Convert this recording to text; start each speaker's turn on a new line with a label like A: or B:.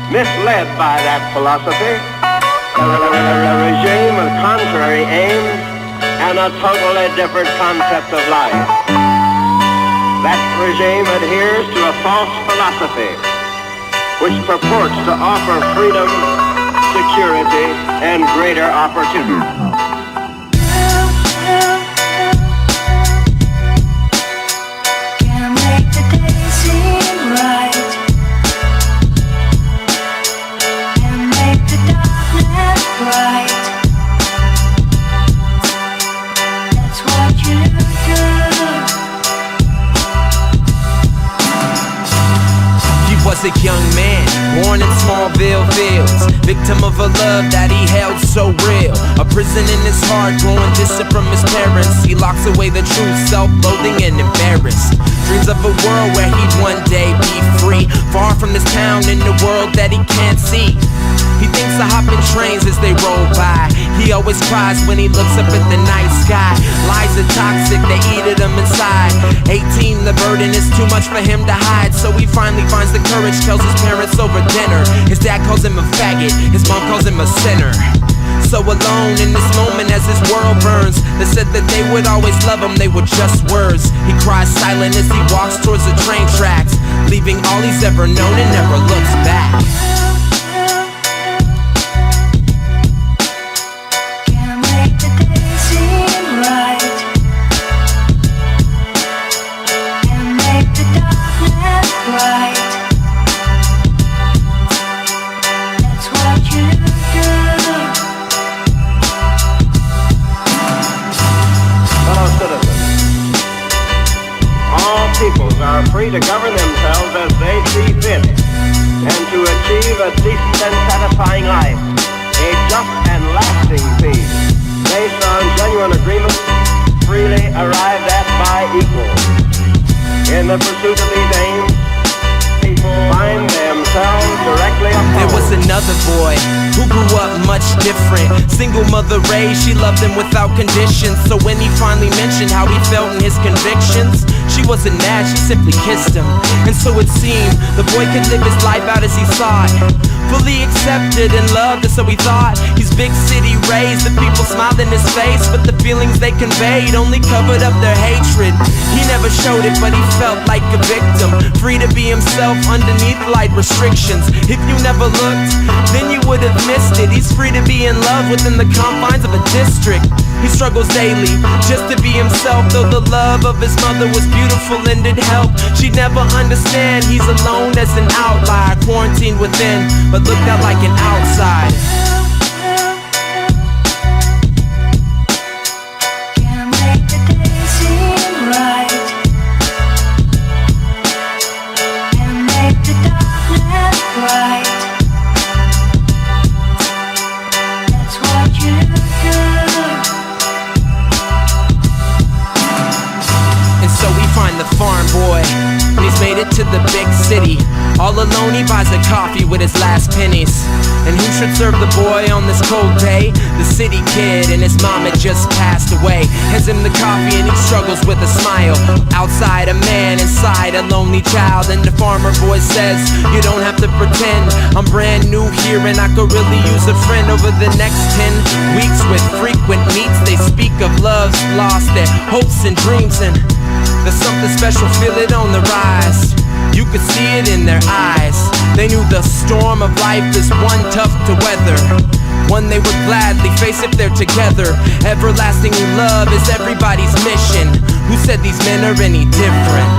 A: misled by that philosophy, a regime with contrary aims and a totally different concept of life. That regime adheres to a false philosophy which purports to offer freedom, security, and greater opportunity.
B: Was a young man, born in Smallville Fields, victim of a love that he held so real. A prison in his heart, growing distant from his parents. He locks away the truth, self-loathing and embarrassed. Dreams of a world where he'd one day be free, far from this town in the world that he can't see. He thinks of hopping trains as they roll by. He always cries when he looks up at the night sky. Lies are toxic, they eat at him inside. 18, the burden is too much for him to hide. So he finally finds the courage, tells his parents over dinner. His dad calls him a faggot, his mom calls him a sinner. So alone in this moment as his world burns. They said that they would always love him, they were just words. He cries silent as he walks towards the train tracks, leaving all he's ever known and never looks back.
A: Peoples are free to govern themselves as they see fit, and to achieve a decent and satisfying life, a just and lasting peace, based on genuine agreements, freely arrived at by equals. In the pursuit of these aims, people find themselves directly opposed.
B: There was another boy who grew up much different. Single mother raised, she loved him without conditions. So when he finally mentioned how he felt in his convictions, she wasn't mad, she simply kissed him. And so it seemed the boy could live his life out as he saw it, fully accepted and loved, and so he thought. He's big city raised, the people smiled in his face, but the feelings they conveyed only covered up their hatred. He never showed it, but he felt like a victim, free to be himself underneath light restrictions. If you never looked, then you would have missed it. He's free to be in love within the confines of a district. He struggles daily just to be himself, though the love of his mother was beautiful and it helped. She'd never understand he's alone as an outlier, quarantined within, but looked out like an outside. The farm boy, and he's made it to the big city. All alone he buys a coffee with his last pennies. And who should serve the boy on this cold day? The city kid, and his mom had just passed away. Hands him the coffee and he struggles with a smile. Outside a man, inside a lonely child. And the farmer boy says, you don't have to pretend, I'm brand new here and I could really use a friend. Over the next 10 weeks with frequent meets, they speak of loves lost, their hopes and dreams, and there's something special, feel it on the rise. You could see it in their eyes. They knew the storm of life is one tough to weather, one they would gladly face if they're together. Everlasting love is everybody's mission. Who said these men are any different?